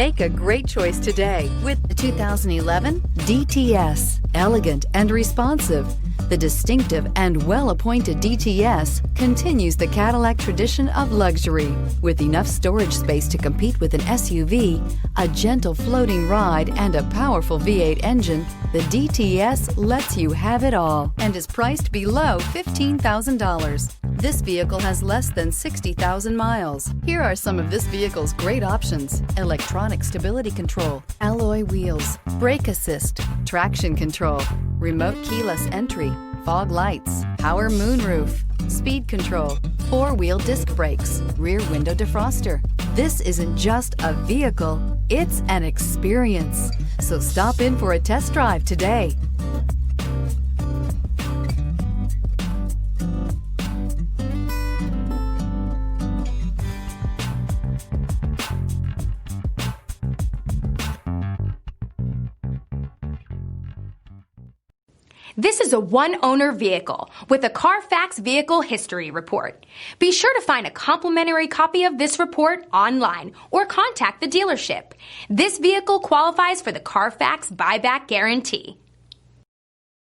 Make a great choice today with the 2011 DTS. Elegant and responsive, the distinctive and well-appointed DTS continues the Cadillac tradition of luxury. With enough storage space to compete with an SUV, a gentle floating ride, and a powerful V8 engine, the DTS lets you have it all and is priced below $15,000. This vehicle has less than 60,000 miles. Here are some of this vehicle's great options: electronic stability control, alloy wheels, brake assist, traction control, remote keyless entry, fog lights, power moonroof, speed control, four-wheel disc brakes, rear window defroster. This isn't just a vehicle, it's an experience. So stop in for a test drive today. This is a one-owner vehicle with a CARFAX Vehicle History Report. Be sure to find a complimentary copy of this report online or contact the dealership. This vehicle qualifies for the CARFAX Buyback Guarantee.